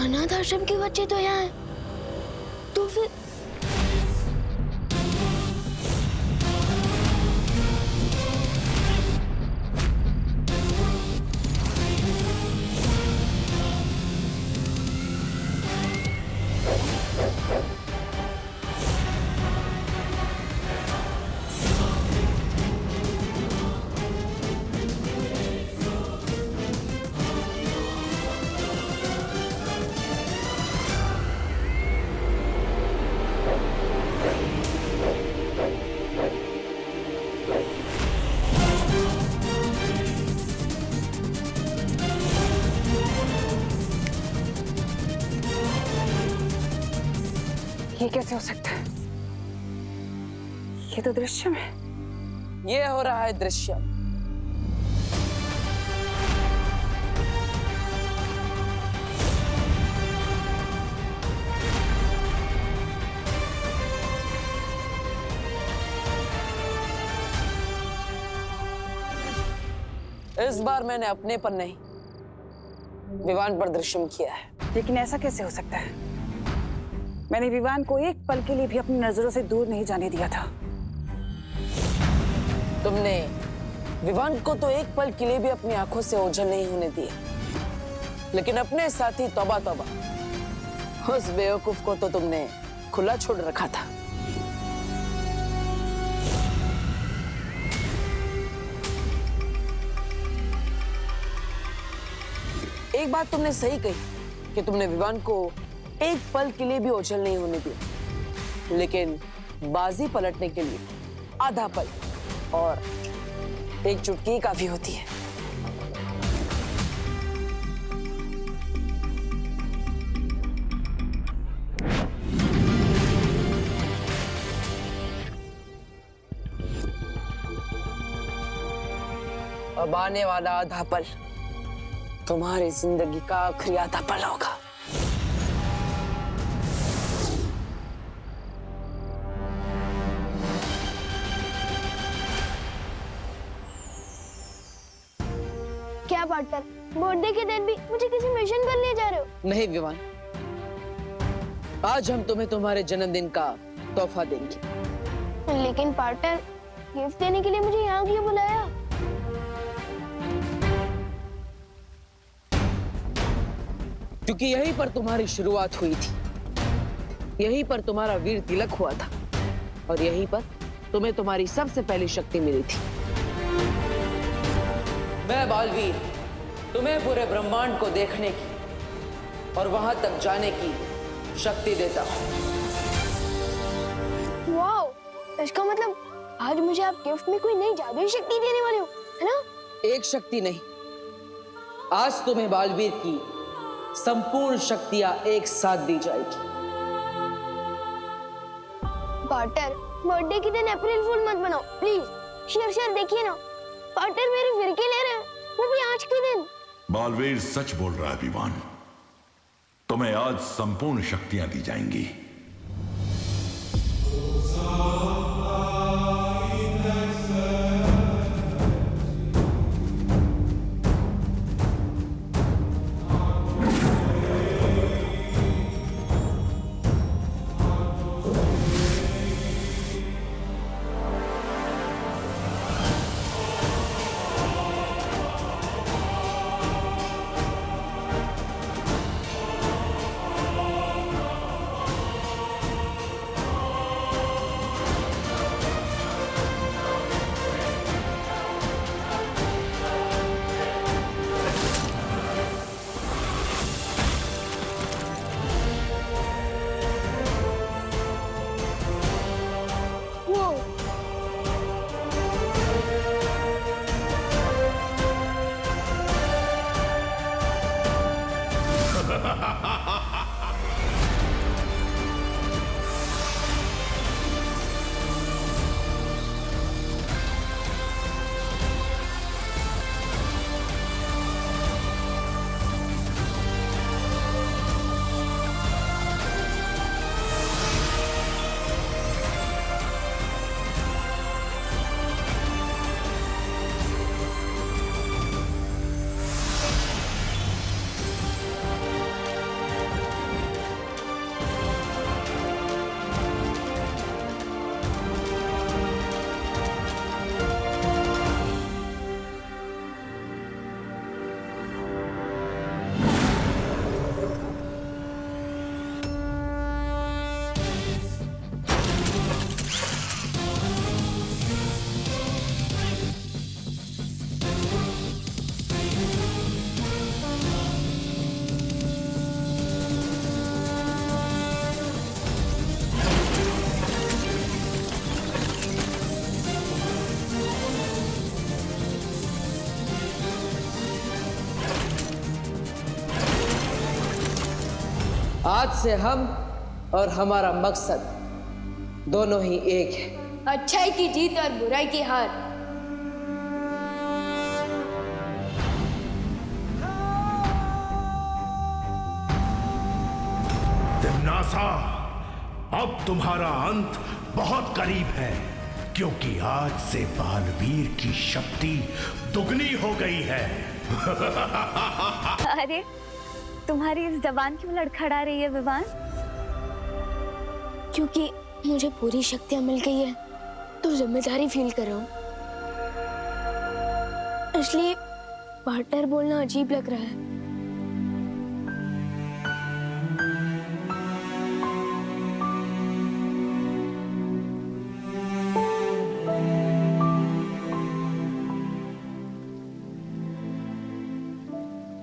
अनाथ आश्रम के बच्चे तो यहाँ हैं, तो फिर ये कैसे हो सकता है? ये तो दृश्यम है। ये हो रहा है दृश्यम। इस बार मैंने अपने पर नहीं, विवान पर दृश्यम किया है। लेकिन ऐसा कैसे हो सकता है? मैंने विवान को एक पल के लिए भी अपनी नजरों से दूर नहीं जाने दिया था। तुमने विवान को तो एक पल के लिए भी अपनी आंखों से ओझल नहीं होने दिया, लेकिन अपने साथी तौबा तौबा, उस बेवकूफ को तो तुमने खुला छोड़ रखा था। एक बात तुमने सही कही कि तुमने विवान को एक पल के लिए भी ओझल नहीं होने दिया, लेकिन बाजी पलटने के लिए आधा पल और एक चुटकी काफी होती है। अब आने वाला आधा पल तुम्हारी जिंदगी का आखिरी आधा पल होगा। क्या पार्टनर, बर्थडे के दिन भी मुझे किसी मिशन पर ले जा रहे हो? नहीं विवान, आज हम तुम्हें तुम्हारे जन्मदिन का तोहफा देंगे। लेकिन पार्टनर, गिफ्ट देने के लिए मुझे यहाँ क्यों बुलाया? क्योंकि यहीं पर तुम्हारी शुरुआत हुई थी, यहीं पर तुम्हारा वीर तिलक हुआ था, और यहीं पर तुम्हें तुम्हारी सबसे पहली शक्ति मिली थी। मैं बालवीर तुम्हें पूरे ब्रह्मांड को देखने की और वहां तक जाने की शक्ति देता हूं। वाओ, इसका मतलब आज मुझे आप गिफ्ट में कोई नई जादुई शक्ति देने वाले हो, है ना? एक शक्ति नहीं, आज तुम्हें बालवीर की संपूर्ण शक्तियां एक साथ दी जाएगी। पार्टनर, बर्थडे के दिन अप्रैल फूल मत बनाओ प्लीज। शेर देखिए ना, पार्टनर मेरी फिरकी ले रहे हैं, वो भी आज के दिन। बालवीर सच बोल रहा है विवान, तुम्हें आज संपूर्ण शक्तियां दी जाएंगी। आज से हम और हमारा मकसद दोनों ही एक है। अच्छाई की जीत और बुराई की हार। तिम्नासा, अब तुम्हारा अंत बहुत करीब है, क्योंकि आज से बालवीर की शक्ति दुगनी हो गई है। अरे तुम्हारी इस जबान क्यों लड़खड़ा रही है विवान? क्योंकि मुझे पूरी शक्तियां मिल गई है तो जिम्मेदारी फील कर रहा हूँ, इसलिए पार्टनर बोलना अजीब लग रहा है।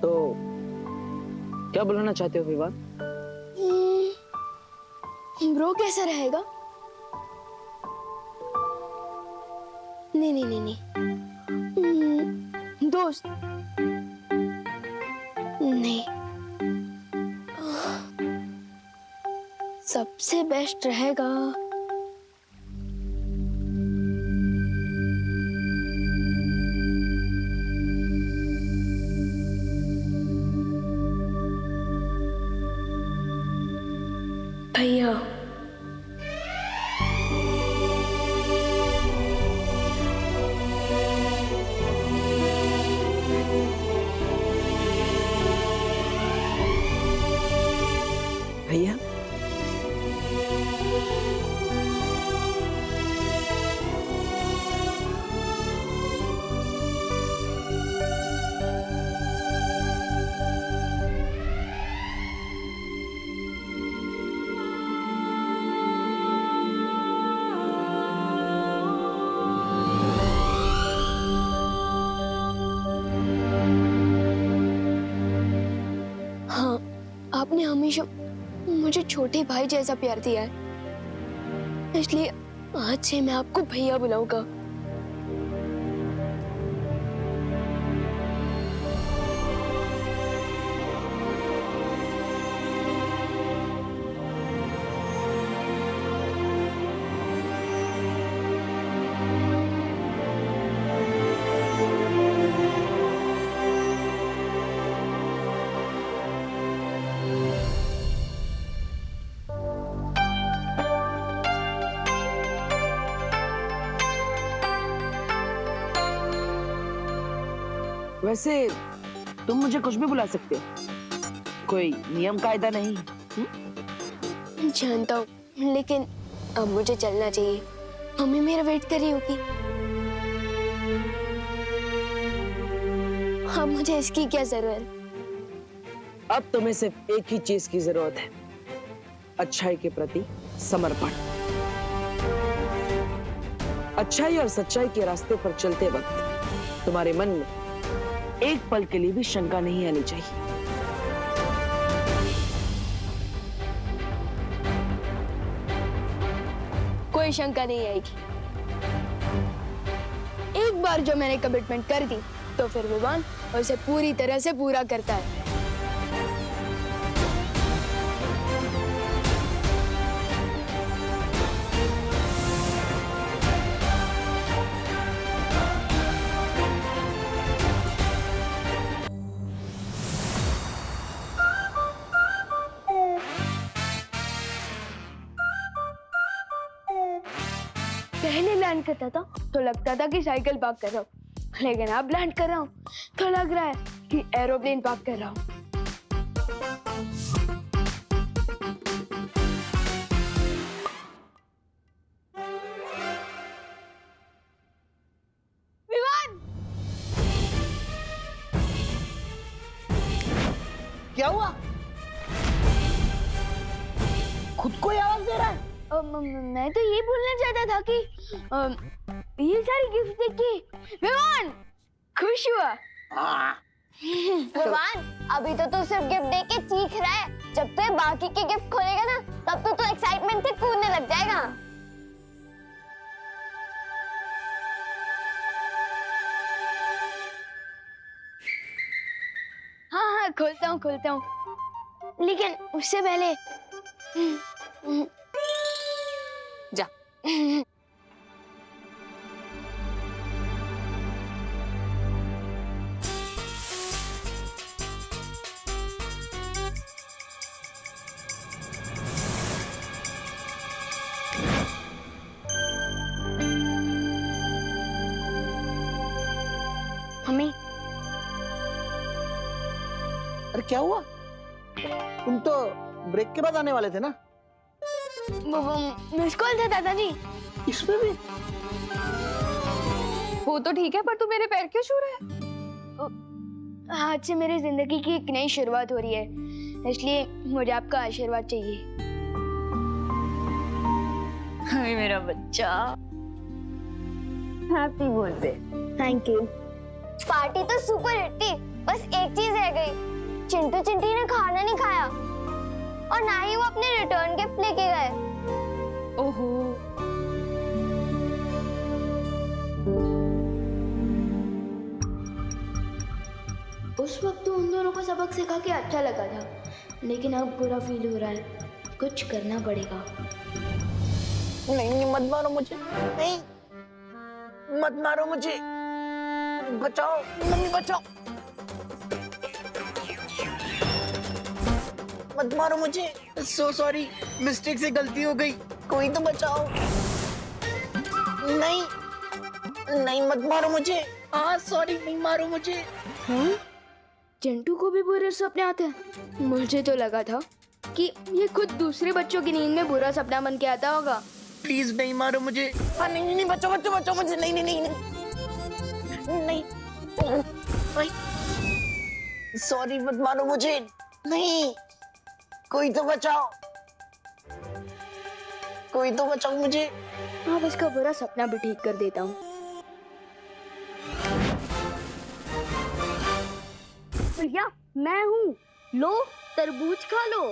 तो क्या बुलाना चाहते हो विवान? ब्रो कैसा रहेगा? नहीं नहीं नहीं नहीं, दोस्त नहीं, सबसे बेस्ट रहेगा भैया। भैया, हाँ, आपने हमेशा मुझे छोटे भाई जैसा प्यार दिया है, इसलिए आज से मैं आपको भैया बुलाऊंगा। वैसे तुम मुझे कुछ भी बुला सकते हो, कोई नियम कायदा नहीं। जानता हूँ, लेकिन अब मुझे चलना चाहिए, मम्मी मेरा वेट कर रही होगी। अब मुझे इसकी क्या जरूरत? अब तुम्हें सिर्फ एक ही चीज की जरूरत है, अच्छाई के प्रति समर्पण। अच्छाई और सच्चाई के रास्ते पर चलते वक्त तुम्हारे मन में एक पल के लिए भी शंका नहीं आनी चाहिए। कोई शंका नहीं आएगी। एक बार जो मैंने कमिटमेंट कर दी तो फिर विवान उसे पूरी तरह से पूरा करता है। पहले लैंड करता था तो लगता था कि साइकिल पार्क कर रहा हूँ, लेकिन अब लैंड कर रहा हूँ तो लग रहा है कि एरोप्लेन पार्क कर रहा हूँ। विवान! क्या हुआ? खुद को ही आवाज दे रहा है? मैं तो ये बोलना चाहता था कि ये सारी गिफ्ट देख के विवान खुश हुआ। विवान, अभी तो तू सिर्फ गिफ्ट देख के चीख रहा है, जब तू बाकी के गिफ्ट खोलेगा ना तब तो तू एक्साइटमेंट से कूदने लग जाएगा। हाँ हाँ, खोलता हूँ। लेकिन उससे पहले जा। मम्मी, अरे क्या हुआ? तुम तो ब्रेक के बाद आने वाले थे ना? वो मिस कॉल था दादाजी। इसमें भी? वो तो ठीक है, पर तू मेरे पैर क्यों छू रहा है? आज से मेरी जिंदगी की एक नई शुरुआत हो रही है, इसलिए मुझे आपका आशीर्वाद चाहिए। हाय मेरा बच्चा, happy birthday. Thank you. Party तो सुपर हिट थी, बस एक चीज रह गई। चिंटू चिंटी ने खाना नहीं खाया और ना ही वो अपने रिटर्न गिफ्ट लेके गए। ओहो, उस वक्त तो उन दोनों को सबक सिखा के अच्छा लगा था, लेकिन अब बुरा फील हो रहा है। कुछ करना पड़ेगा। नहीं, मत मारो मुझे। नहीं, मत मारो मुझे। बचाओ, मम्मी बचाओ। मत मारो मुझे। सो सॉरी, मिस्टेक से गलती हो गई। कोई तो बचाओ। नहीं, नहीं मत मारो मुझे। हाँ सॉरी, नहीं मारो मुझे। हाँ? चिंटू को भी बुरे सपने आते हैं? मुझे तो लगा था कि ये खुद दूसरे बच्चों की नींद में बुरा सपना बन के आता होगा। प्लीज नहीं मारो मुझे। हाँ नहीं नहीं, बचाओ बचाओ बचाओ मुझे। नहीं नहीं नहीं नहीं नहीं, सॉरी मत मारो मुझे। नहीं, कोई तो बचाओ, कोई तो बचाओ मुझे। अब इसका बुरा सपना भी ठीक कर देता हूँ। भैया मैं हूँ, लो तरबूज खा लो।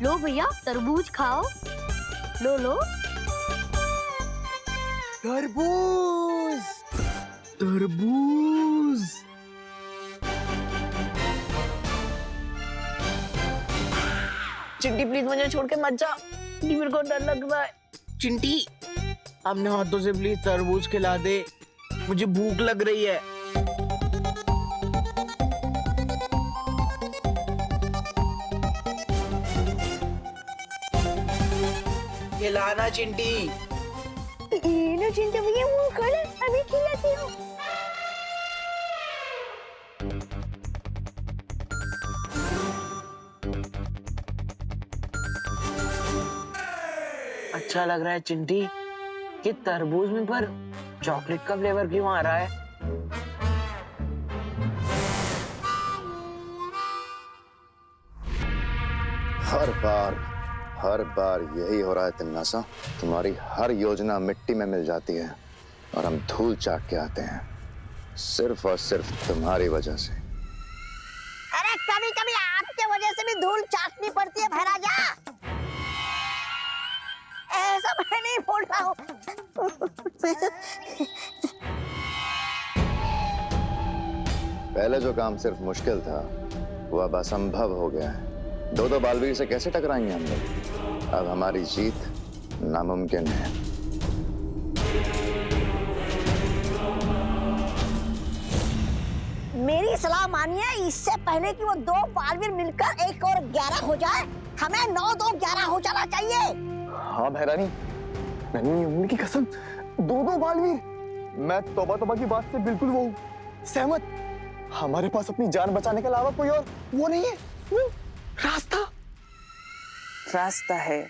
लो भैया तरबूज खाओ, लो लो। तरबूज, तरबूज। चिंटी प्लीज मुझे छोड़ के मत जा। मेरे को डर लग रहा है। चिंटी अपने हाथों से प्लीज तरबूज खिला दे, मुझे भूख लग रही है। खिलाना चिंटी। ये लो चिंटू भैया, मुंह खोलो, अभी खिलाती हूँ। अच्छा लग रहा है चिंटी कि तरबूज में पर चॉकलेट का फ्लेवर क्यों आ रहा है? हर बार यही हो रहा है तिन्नासा। तुम्हारी हर योजना मिट्टी में मिल जाती है और हम धूल चाट के आते हैं, सिर्फ और सिर्फ तुम्हारी वजह से। अरे कभी कभी आपके वजह से भी धूल चाटनी पड़ती है भैराजा। ऐसा मैं नहीं बोल रहा हूँ। पहले जो काम सिर्फ मुश्किल था वो अब असंभव हो गया है। दो बालवीर से कैसे टकराएंगे हम लोग? अब हमारी जीत नामुमकिन है। मेरी सलाह मानिए, इससे पहले कि वो दो बालवीर मिलकर 1 और 11 हो जाए, हमें 9 2 11 हो जाना चाहिए। हाँ भैरानी, मैंने उम्र की कसम, दो बालवीर। मैं तौबा की बात से बिल्कुल वो सहमत। हमारे पास अपनी जान बचाने के अलावा कोई और वो नहीं है रास्ता है?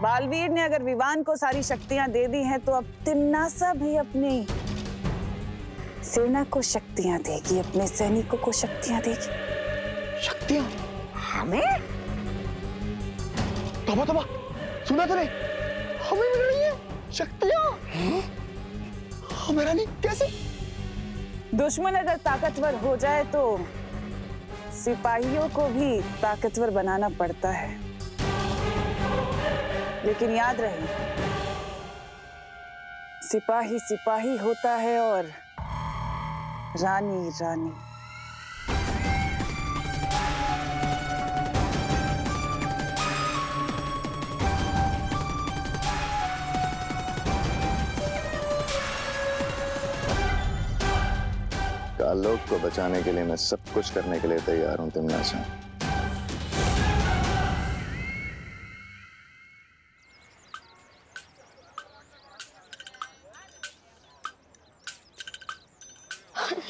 बालवीर ने अगर विवान को सारी शक्तियां दे दी हैं, तो अब तिन्नासा भी अपनी सेना को शक्तियां देगी, अपने सैनिकों को शक्तियां देगी। शक्तियां? हमें? तौबा, सुना तूने? हमें मिल रही है शक्तियां। हाँ भैरानी, कैसे? दुश्मन अगर ताकतवर हो जाए तो सिपाहियों को भी ताकतवर बनाना पड़ता है। लेकिन याद रहे, सिपाही सिपाही होता है और रानी रानी। आलोक को बचाने के लिए मैं सब कुछ करने के लिए तैयार हूं तिमनासा।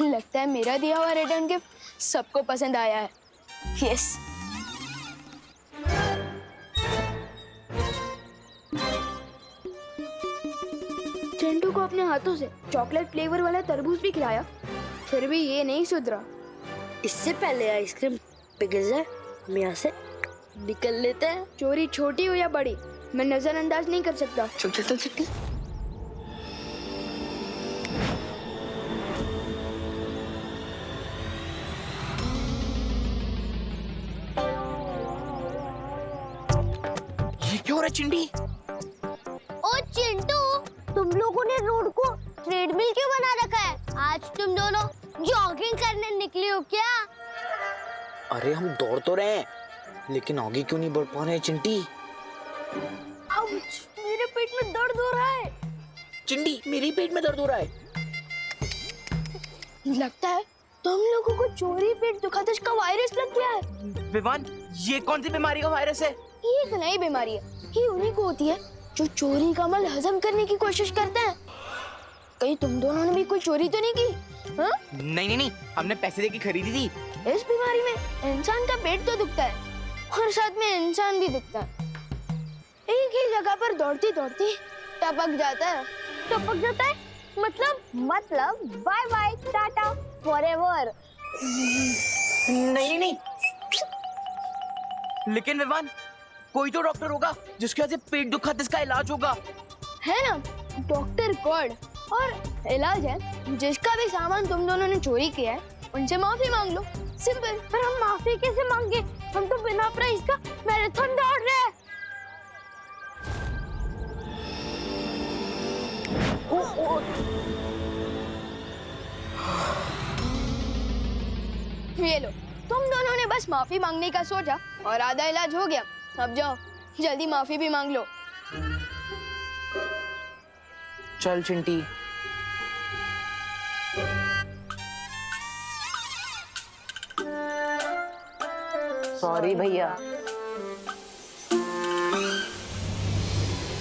लगता है मेरा दिया हुआ रिटर्न गिफ्ट सबको पसंद आया है। यस। चिंटू को अपने हाथों से चॉकलेट फ्लेवर वाला तरबूज भी खिलाया, फिर भी ये नहीं सुधरा। इससे पहले आइसक्रीम पिघल जाए हम यहाँ से निकल लेते हैं। चोरी छोटी हो या बड़ी, मैं नजरअंदाज नहीं कर सकता। चल चल चल चिट्टी। ये क्यों हो रहा है चिंटी? ओ चिंटू, तुम लोगों ने रोड को ट्रेडमिल क्यों बना रखा है? आज तुम दोनों जॉगिंग करने निकले हो क्या? अरे हम दौड़ तो रहे हैं, लेकिन आगे क्यों नहीं बढ़ पा रहे हैं चिंटी? मेरे पेट में दर्द हो रहा है। चिंटी, मेरे पेट में दर्द हो रहा है। लगता है तुम लोगों को चोरी पेट दुखातिश का वायरस लग गया है। विवान, ये कौन सी बीमारी का वायरस है? ये एक नई बीमारी है, ये उन्हीं को होती है जो चोरी का माल हजम करने की कोशिश करते हैं। कहीं तुम दोनों ने भी कोई चोरी तो नहीं की? हाँ? नहीं, हमने पैसे देके खरीदी थी। इस बीमारी में इंसान का पेट तो दुखता है और साथ में इंसान भी दुखता है। एक ही जगह पर दौड़ती दौड़ती टपक जाता है। टपक जाता है? मतलब बाय बाय टाटा फॉरएवर। नहीं। लेकिन विवान, कोई तो डॉक्टर होगा जिसके वजह से पेट दुखा जिसका इलाज होगा। है ना, डॉक्टर गॉड। और इलाज है, जिसका भी सामान तुम दोनों ने चोरी किया है उनसे माफी मांग लो। सिंपल। पर हम माफी कैसे मांगे? हम तो बिना प्राइस का मैराथन दौड़ रहे हैं। ये लो, तुम दोनों ने बस माफी मांगने का सोचा और आधा इलाज हो गया। अब जाओ, जल्दी माफी भी मांग लो। चल चिंटी। सॉरी भैया।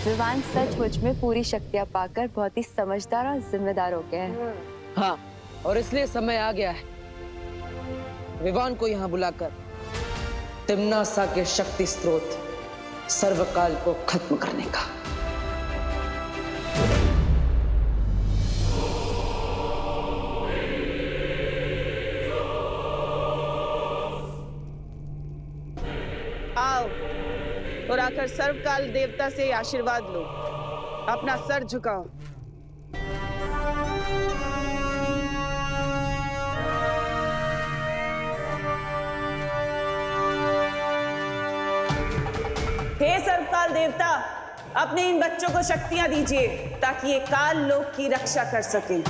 विवान सचमुच में पूरी शक्तियां पाकर बहुत ही समझदार और जिम्मेदार हो गए हैं। हाँ, और इसलिए समय आ गया है विवान को यहाँ बुलाकर तिम्नासा के शक्ति स्रोत सर्वकाल को खत्म करने का। आओ और आकर सर्वकाल देवता से आशीर्वाद लो। अपना सर झुकाओ। हे सर्वकाल देवता, अपने इन बच्चों को शक्तियां दीजिए ताकि ये काल लोक की रक्षा कर सकें।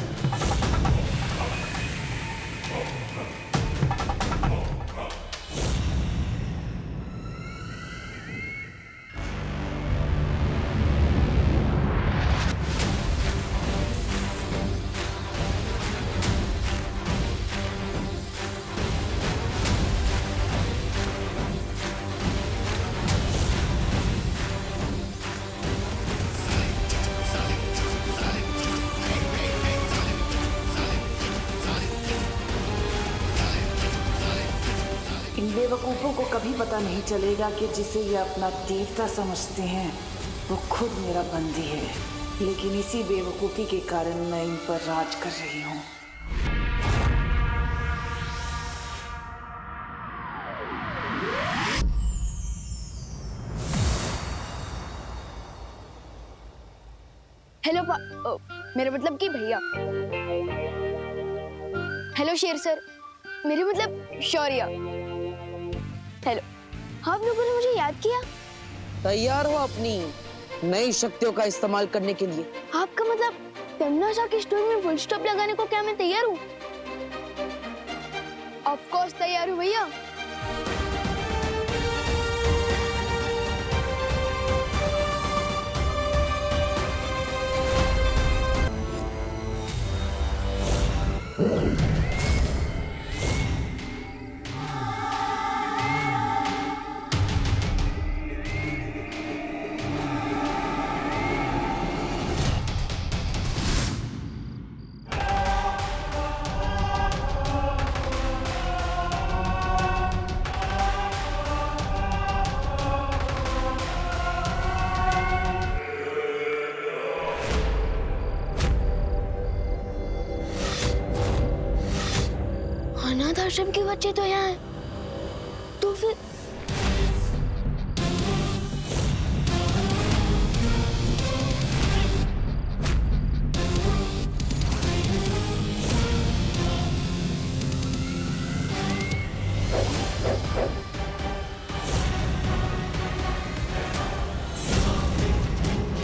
इन बेवकूफ़ों को कभी पता नहीं चलेगा कि जिसे ये अपना देवता समझते हैं वो खुद मेरा बंदी है। लेकिन इसी बेवकूफ़ी के कारण मैं इन पर राज कर रही हूँ। हेलो मेरा मतलब कि भैया। हेलो शेर सर, मेरे मतलब शौर्य। हेलो, आप लोगों ने मुझे याद किया? तैयार हो अपनी नई शक्तियों का इस्तेमाल करने के लिए? आपका मतलब तिम्नासा की स्टोरी में फुल स्टॉप लगाने को क्या मैं तैयार हूँ? ऑफ कोर्स तैयार हूँ भैया। अनाथ आश्रम के बच्चे तो यहाँ हैं, तो फिर